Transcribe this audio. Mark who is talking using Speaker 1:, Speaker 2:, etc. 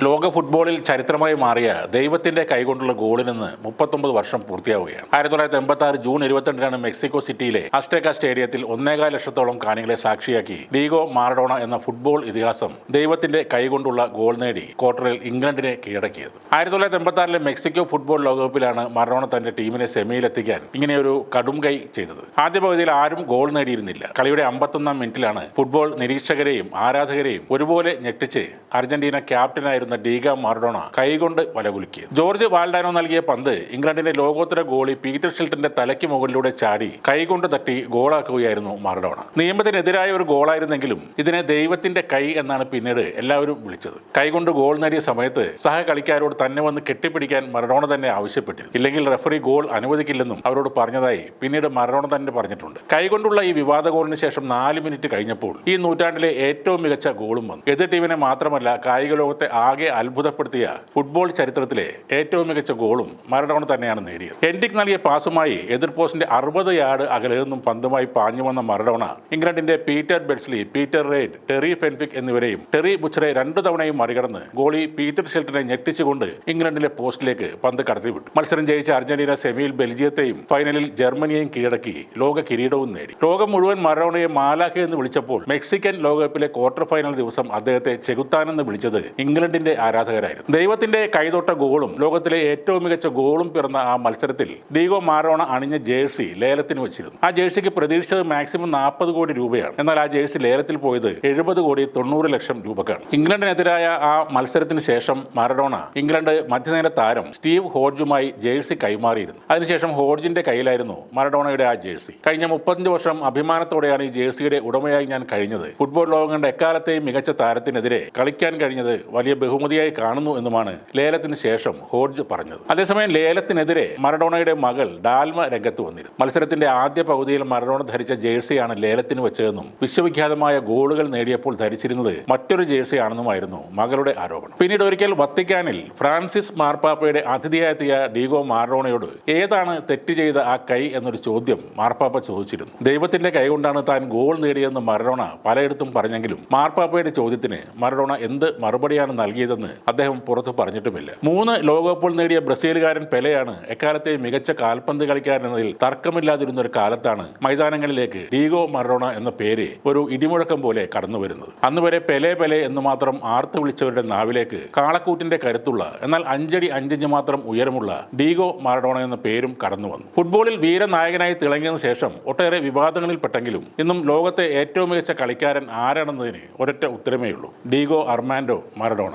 Speaker 1: ലോക ഫുട്ബോളിൽ ചരിത്രമായി മാറിയ ദൈവത്തിന്റെ കൈകൊണ്ടുള്ള ഗോളിൽ നിന്ന് 39 വർഷം പൂർത്തിയാവുകയാണ്. 1986 ജൂൺ 22 മെക്സിക്കോ സിറ്റിയിലെ അസ്റ്റേക്ക സ്റ്റേഡിയത്തിൽ 1.25 ലക്ഷത്തോളം കാണികളെ സാക്ഷിയാക്കി ഡീഗോ മാറഡോണ എന്ന ഫുട്ബോൾ ഇതിഹാസം ദൈവത്തിന്റെ കൈകൊണ്ടുള്ള ഗോൾ നേടി ക്വാർട്ടറിൽ ഇംഗ്ലണ്ടിനെ കീഴടക്കിയത്. 1986 മെക്സിക്കോ ഫുട്ബോൾ ലോകകപ്പിലാണ് മാറഡോണ തന്റെ ടീമിനെ സെമിയിലെത്തിക്കാൻ ഇങ്ങനെയൊരു കടും കൈ ചെയ്തത്. ആദ്യ പകുതിയിൽ ആരും ഗോൾ നേടിയിരുന്നില്ല. കളിയുടെ 51-ാം മിനിറ്റിലാണ് ഫുട്ബോൾ നിരീക്ഷകരെയും ആരാധകരെയും ഒരുപോലെ ഞെട്ടിച്ച് അർജന്റീന ക്യാപ്റ്റനായിരുന്ന ഡീഗോ മാറഡോണ കൈകൊണ്ട് വലകുലുക്കിയത്. ജോർജ് വാൽഡാനോ നൽകിയ പന്ത് ഇംഗ്ലണ്ടിന്റെ ലോകോത്തര ഗോളി പീറ്റർ ഷിൽട്ടന്റെ തലയ്ക്ക് മുകളിലൂടെ ചാടി കൈകൊണ്ട് തട്ടി ഗോളാക്കുകയായിരുന്നു മാറഡോണ. നിയമത്തിനെതിരായ ഒരു ഗോളായിരുന്നെങ്കിലും ഇതിനെ ദൈവത്തിന്റെ കൈ എന്നാണ് പിന്നീട് എല്ലാവരും വിളിച്ചത്. കൈകൊണ്ട് ഗോൾ നേടിയ സമയത്ത് സഹ കളിക്കാരോട് തന്നെ വന്ന് കെട്ടിപ്പിടിക്കാൻ മറഡോണ തന്നെ ആവശ്യപ്പെട്ടിരുന്നു. ഇല്ലെങ്കിൽ റഫറി ഗോൾ അനുവദിക്കില്ലെന്നും അവരോട് പറഞ്ഞതായി പിന്നീട് മറഡോണ തന്നെ പറഞ്ഞിട്ടുണ്ട്. കൈകൊണ്ടുള്ള ഈ വിവാദ ഗോളിന് ശേഷം 4 മിനിറ്റ് കഴിഞ്ഞപ്പോൾ ഈ നൂറ്റാണ്ടിലെ ഏറ്റവും മികച്ച ഗോളും വന്നു. എതിർ ടീമിനെ മാത്രമല്ല കായിക ലോകത്തെ ആകെ അത്ഭുതപ്പെടുത്തിയ ഫുട്ബോൾ ചരിത്രത്തിലെ ഏറ്റവും മികച്ച ഗോളും മറഡോണ തന്നെയാണ് നേടിയത്. എൻഡിക് നൽകിയ പാസുമായി എതിർ പോസ്റ്റിന്റെ 60 യാർഡ് അകലെ നിന്നും പന്തുമായി പാഞ്ഞു വന്ന മറഡോണ ഇംഗ്ലണ്ടിന്റെ പീറ്റർ ബെഡ്സ്ലി, പീറ്റർ റെയ്ഡ്, ടെറി ഫെൻഫിക് എന്നിവരെയും ടെറി ബുച്ചറെ 2 തവണയും മറികടന്ന് ഗോളി പീറ്റർ ഷിൽട്ടനെ ഞെട്ടിച്ചുകൊണ്ട് ഇംഗ്ലണ്ടിലെ പോസ്റ്റിലേക്ക് പന്ത് കടത്തിവിട്ടു. മത്സരം ജയിച്ച അർജന്റീന സെമിയിൽ ബെൽജിയത്തെയും ഫൈനലിൽ ജർമ്മനിയെയും കീഴടക്കി ലോക കിരീടവും നേടി. ലോകം മുഴുവൻ മറഡോണയെ മാലാഖ എന്ന് വിളിച്ചപ്പോൾ മെക്സിക്കൻ ലോകകപ്പിലെ ക്വാർട്ടർ ഫൈനൽ ദിവസം അദ്ദേഹത്തെ ചെകുത്താനെന്ന് വിളിച്ചത് ഇംഗ്ലണ്ടിന്റെ ആരാധകരായിരുന്നു. ദൈവത്തിന്റെ കൈതൊട്ട ഗോളും ലോകത്തിലെ ഏറ്റവും മികച്ച ഗോളും പിറന്ന ആ മത്സരത്തിൽ ഡീഗോ മാറഡോണ അണിഞ്ഞ ജേഴ്സി ലേലത്തിന് വെച്ചിരുന്നു. ആ ജേഴ്സിക്ക് പ്രതീക്ഷിച്ചത് മാക്സിമം 40 കോടി രൂപയാണ്. എന്നാൽ ആ ജേഴ്സി ലേലത്തിൽ പോയത് 70 കോടി 90 ലക്ഷം രൂപക്കാണ്. ഇംഗ്ലണ്ടിനെതിരായ ആ മത്സരത്തിന് ശേഷം മാറഡോണ ഇംഗ്ലണ്ട് മധ്യനിര താരം സ്റ്റീവ് ഹോഡ്ജുമായി ജേഴ്സി കൈമാറിയിരുന്നു. അതിനുശേഷം ഹോഡ്ജിന്റെ കയ്യിലായിരുന്നു മാറഡോണയുടെ ആ ജേഴ്സി. കഴിഞ്ഞ 35 വർഷം അഭിമാനത്തോടെയാണ് ഈ ജേഴ്സിയുടെ ഉടമയായി ഞാൻ കഴിഞ്ഞത്. ഫുട്ബോൾ ലോകം കണ്ട എക്കാലത്തെയും മികച്ച താരത്തിനെതിരെ കളിക്കാൻ കഴിഞ്ഞത് വലിയ ബഹുമതിയായി കാണുന്നു എന്നുമാണ് ലേലത്തിന് ശേഷം ഹോഡ്ജ് പറഞ്ഞത്. അതേസമയം ലേലത്തിനെതിരെ മറഡോണയുടെ മകൾ ഡാൽമ രംഗത്ത് വന്നിരുന്നു. മത്സരത്തിന്റെ ആദ്യ പകുതിയിൽ മറഡോണ ധരിച്ച ജേഴ്സിയാണ് ലേലത്തിന് വെച്ചതെന്നും വിശ്വവിഖ്യാതമായ ഗോളുകൾ നേടിയപ്പോൾ ധരിച്ചിരുന്നത് മറ്റൊരു ജേഴ്സിയാണെന്നുമായിരുന്നു മകളുടെ ആരോപണം. പിന്നീട് ഒരിക്കൽ വത്തിക്കാനിൽ ഫ്രാൻസിസ് മാർപ്പാപ്പയുടെ അതിഥിയായെത്തിയ ഡീഗോ മാറഡോണയോട് ഏതാണ് തെറ്റ് ചെയ്ത ആ കൈ എന്നൊരു ചോദ്യം മാർപ്പാപ്പ ചോദിച്ചിരുന്നു. ദൈവത്തിന്റെ കൈ കൊണ്ടാണ് താൻ ഗോൾ നേടിയതെന്ന് മറഡോണ പലയിടത്തും പറഞ്ഞെങ്കിലും മാർപ്പാപ്പയുടെ ചോദ്യത്തിന് മറഡോണ എന്ത് മറുപടിയാണ് നൽകിയതെന്ന് അദ്ദേഹം പുറത്തു പറഞ്ഞിട്ടുമില്ല. 3 ലോകകപ്പുകൾ നേടിയ ബ്രസീലുകാരൻ പെലെയാണ് എക്കാലത്തെ മികച്ച കാൽപന്ത് കളിക്കാരൻ എന്നതിൽ തർക്കമില്ലാതിരുന്ന ഒരു കാലത്താണ് മൈതാനങ്ങളിലേക്ക് ഡീഗോ മറഡോണ എന്ന പേര് ഒരു ഇടിമുഴക്കം പോലെ കടന്നു വരുന്നത്. അന്ന് വരെ പെലെ പെലെ എന്ന് മാത്രം ആർത്തു വിളിച്ചവരുടെ നാവിലേക്ക് കാളക്കൂറ്റിന്റെ കരുത്തുള്ള എന്നാൽ 5 അടി 5 ഇഞ്ച് മാത്രം ഉയരമുള്ള ഡീഗോ മാറഡോണ എന്ന പേരും കടന്നു വന്നു. ഫുട്ബോളിൽ വീരനായകനായി തിളങ്ങിയതിനു ശേഷം ഒട്ടേറെ വിവാദങ്ങളിൽപ്പെട്ടെങ്കിലും ഇന്നും ലോകത്തെ ഏറ്റവും മികച്ച കളിക്കാരൻ ആരാണെന്നതിന് ഒരൊറ്റ ഉത്തരമേ ഉള്ളൂ: ഡീഗോ അർമാൻഡോ മറഡോണ.